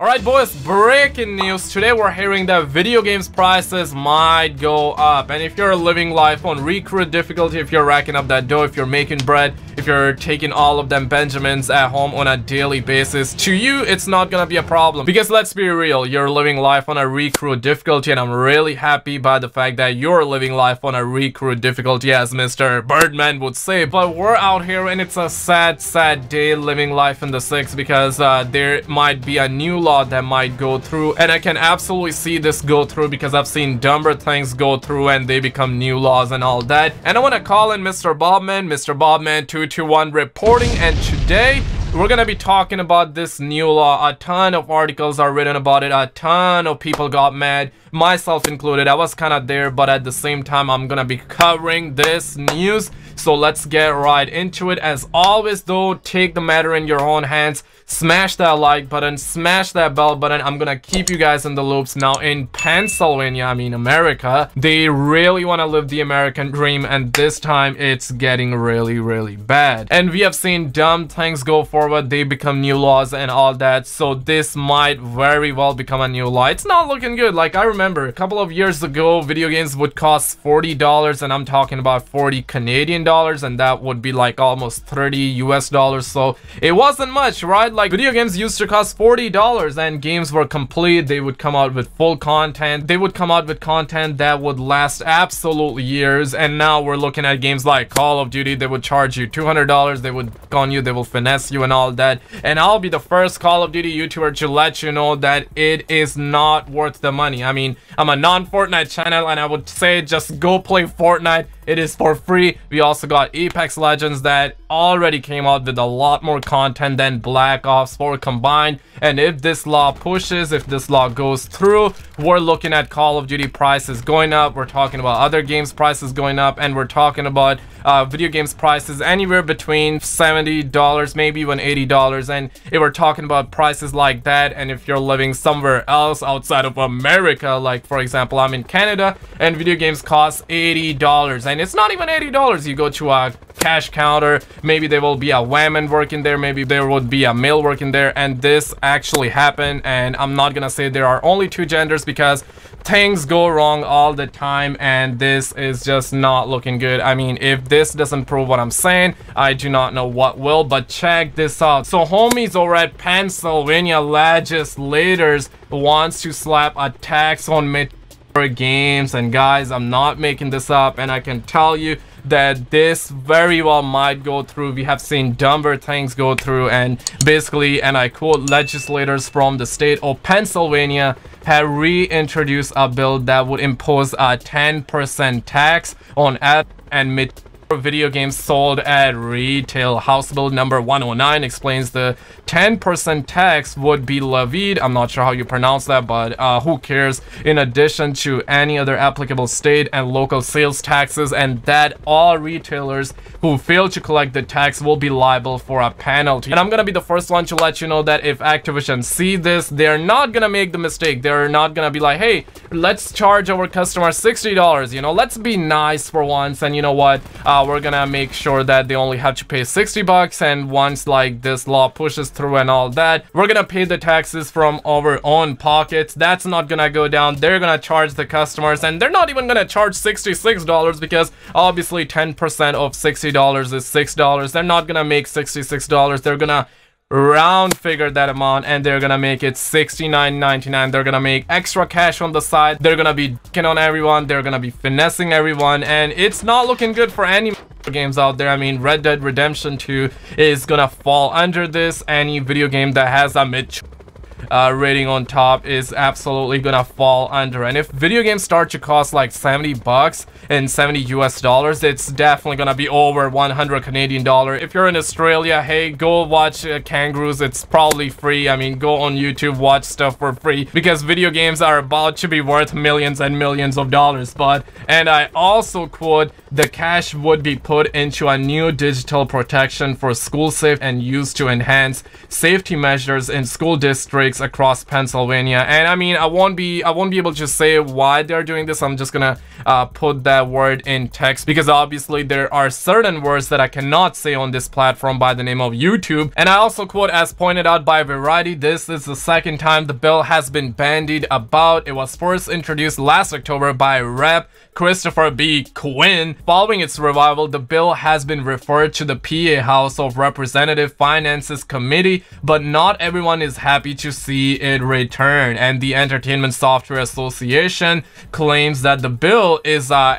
Alright boys, breaking news. Today we're hearing that video games prices might go up. And if you're living life on recruit difficulty, if you're racking up that dough, if you're making bread, if you're taking all of them Benjamins at home on a daily basis, to you it's not gonna be a problem. Because let's be real, you're living life on a recruit difficulty, and I'm really happy by the fact that you're living life on a recruit difficulty, as Mr. Birdman would say. But we're out here and it's a sad day living life in the 6, because there might be a new law that might go through, and I can absolutely see this go through because I've seen dumber things go through and they become new laws and all that. And I want to call in Mr. Bobman221 reporting, and today we're gonna be talking about this new law. A ton of articles are written about it, a ton of people got mad, myself included. I was kind of there, but at the same time I'm gonna be covering this news. So let's get right into it. As always though, take the matter in your own hands. Smash that like button, smash that bell button. I'm gonna keep you guys in the loops. Now in Pennsylvania, I mean America, they really want to live the American dream, and this time it's getting really bad. And we have seen dumb things go forward, they become new laws and all that, so this might very well become a new law. It's not looking good. Like, I remember a couple of years ago video games would cost $40, and I'm talking about 40 Canadian dollars, and that would be like almost 30 US dollars, so it wasn't much, right? Like, video games used to cost $40 and games were complete. They would come out with full content. They would come out with content that would last absolutely years. And now we're looking at games like Call of Duty. They would charge you $200. They would con you. They will finesse you and all that. And I'll be the first Call of Duty YouTuber to let you know that it is not worth the money. I mean, I'm a non-Fortnite channel, and I would say just go play Fortnite. It is for free. We also got Apex Legends that already came out with a lot more content than Black Ops 4 combined. And if this law pushes, if this law goes through, we're looking at Call of Duty prices going up. We're talking about other games prices going up, and we're talking about video games prices anywhere between $70, maybe even $80. And if we're talking about prices like that, and if you're living somewhere else outside of America, like for example, I'm in Canada, and video games cost $80, and it's not even $80. You go to a cash counter, maybe there will be a woman working there, maybe there would be a male working there, and this actually happened. And I'm not gonna say there are only two genders, because things go wrong all the time, and this is just not looking good. I mean, if this doesn't prove what I'm saying, I do not know what will. But check this out. So homies over at Pennsylvania legislators wants to slap a tax on mid games. And guys, I'm not making this up, and I can tell you that this very well might go through. We have seen dumber things go through, and basically, and I quote, legislators from the state of Pennsylvania have reintroduced a bill that would impose a 10% tax on ad and mid video games sold at retail. House Bill number 109 explains the 10% tax would be levied, I'm not sure how you pronounce that, but who cares, in addition to any other applicable state and local sales taxes, and that all retailers who fail to collect the tax will be liable for a penalty. And I'm gonna be the first one to let you know that if Activision see this, they're not gonna make the mistake. They're not gonna be like, hey, let's charge our customers $60, you know, let's be nice for once, and you know what, we're gonna make sure that they only have to pay $60, and once like this law pushes through and all that, we're gonna pay the taxes from our own pockets. That's not gonna go down. They're gonna charge the customers, and they're not even gonna charge $66, because obviously 10% of $60 is $6. They're not gonna make $66. They're gonna round figure that amount, and they're gonna make it $69.99. They're gonna make extra cash on the side. They're gonna be dicking on everyone. They're gonna be finessing everyone, and it's not looking good for any games out there. I mean, Red Dead Redemption 2 is gonna fall under this. Any video game that has a mid rating on top is absolutely gonna fall under. And if video games start to cost like $70 and 70 US dollars, it's definitely gonna be over 100 Canadian dollar. If you're in Australia, hey, go watch Kangaroos. It's probably free. I mean, go on YouTube, watch stuff for free, because video games are about to be worth millions and millions of dollars. But, and I also quote, the cash would be put into a new digital protection for school safe and used to enhance safety measures in school districts districts across Pennsylvania. And I mean, I won't be able to say why they're doing this. I'm just gonna put that word in text, because obviously there are certain words that I cannot say on this platform by the name of YouTube. And I also quote, as pointed out by Variety, this is the second time the bill has been bandied about. It was first introduced last October by Rep. Christopher B. Quinn. Following its revival, the bill has been referred to the PA House of Representative Finances Committee, but not everyone is happy to see it return. And the Entertainment Software Association claims that the bill is a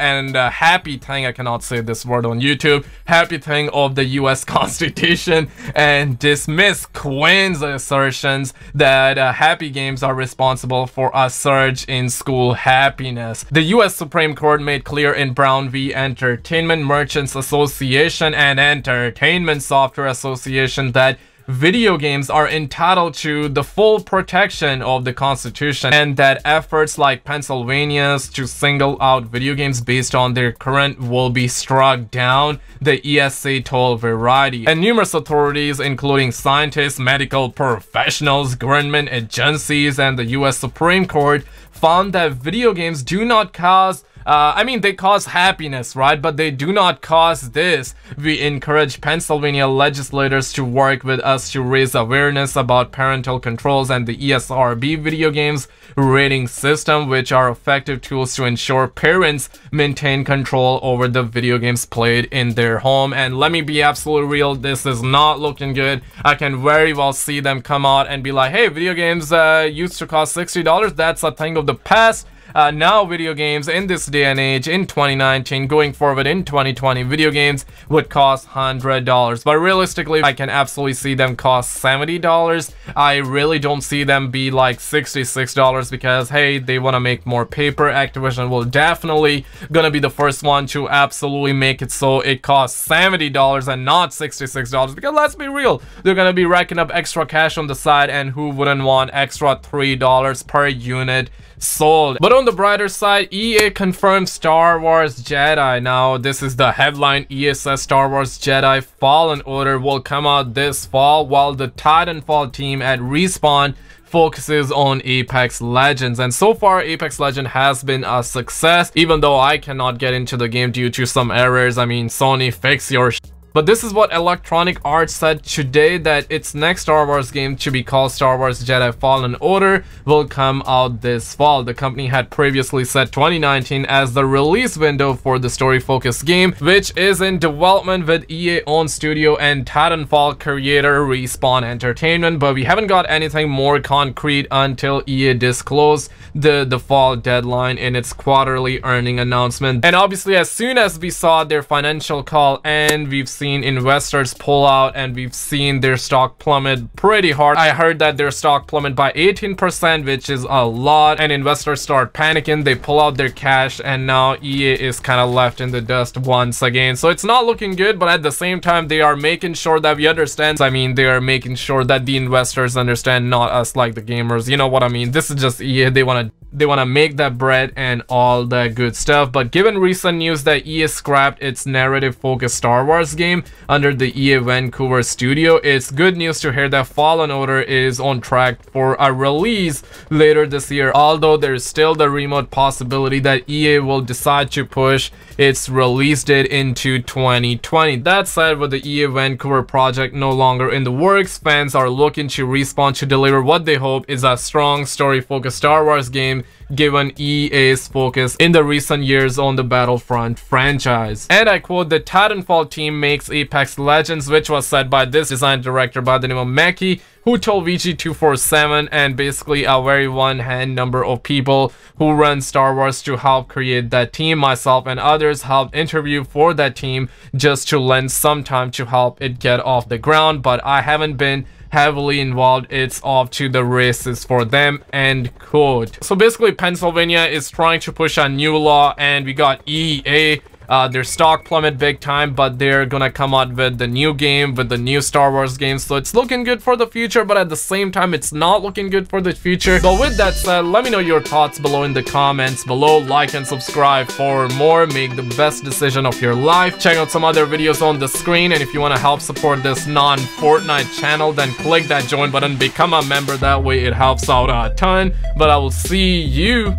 happy thing, I cannot say this word on YouTube, happy thing of the US Constitution, and dismiss Quinn's assertions that happy games are responsible for a surge in school happiness. The US Supreme Court made clear in Brown v. Entertainment Merchants Association and Entertainment Software Association that video games are entitled to the full protection of the Constitution, and that efforts like Pennsylvania's to single out video games based on their current will be struck down, the ESA told Variety. And numerous authorities, including scientists, medical professionals, government agencies, and the US Supreme Court, found that video games do not cause they cause happiness, right? But they do not cause this. We encourage Pennsylvania legislators to work with us to raise awareness about parental controls and the ESRB video games rating system, which are effective tools to ensure parents maintain control over the video games played in their home. And let me be absolutely real, this is not looking good. I can very well see them come out and be like, hey, video games used to cost $60. That's a thing of the past. Now video games in this day and age, in 2019, going forward in 2020, video games would cost $100. But realistically, I can absolutely see them cost $70. I really don't see them be like $66, because hey, they want to make more paper. Activision will definitely gonna be the first one to absolutely make it so it costs $70 and not $66, because let's be real, they're gonna be racking up extra cash on the side, and who wouldn't want extra $3 per unit sold? But on the brighter side, EA confirmed Star Wars Jedi. Now, this is the headline. EA says Star Wars Jedi Fallen Order will come out this fall, while the Titanfall team at Respawn focuses on Apex Legends. And so far, Apex Legends has been a success, even though I cannot get into the game due to some errors. I mean, Sony, fix your shit. But this is what Electronic Arts said today, that its next Star Wars game, to be called Star Wars Jedi Fallen Order, will come out this fall. The company had previously set 2019 as the release window for the story-focused game, which is in development with EA-owned studio and Titanfall creator Respawn Entertainment, but we haven't got anything more concrete until EA disclosed the fall deadline in its quarterly earning announcement. And obviously, as soon as we saw their financial call and we've seen investors pull out and we've seen their stock plummet pretty hard. I heard that their stock plummet by 18%, which is a lot, and investors start panicking. They pull out their cash, and now EA is kind of left in the dust once again. So it's not looking good, but at the same time, they are making sure that we understand. I mean, they are making sure that the investors understand, not us like the gamers. You know what I mean? This is just EA. They want to make that bread and all that good stuff. But given recent news that EA scrapped its narrative-focused Star Wars game under the EA Vancouver studio, it's good news to hear that Fallen Order is on track for a release later this year, although there's still the remote possibility that EA will decide to push its release date into 2020. That said, with the EA Vancouver project no longer in the works, fans are looking to Respawn to deliver what they hope is a strong story-focused Star Wars game, given EA's focus in the recent years on the Battlefront franchise. And I quote, the Titanfall team makes Apex Legends, which was said by this design director by the name of Mackie, who told VG247, and basically a very one-hand number of people who run Star Wars to help create that team. Myself and others helped interview for that team just to lend some time to help it get off the ground, but I haven't been heavily involved. It's off to the races for them, end quote. So basically, Pennsylvania is trying to push a new law, and we got EA Their stock plummet big time, but they're gonna come out with the new game, with the new Star Wars game. So it's looking good for the future, but at the same time, it's not looking good for the future. But with that said, let me know your thoughts below in the comments below. Like and subscribe for more. Make the best decision of your life. Check out some other videos on the screen, and if you want to help support this non-Fortnite channel, then click that join button, become a member. That way it helps out a ton. But I will see you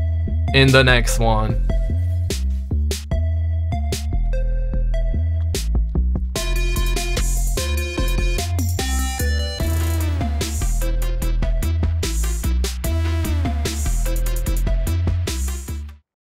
in the next one.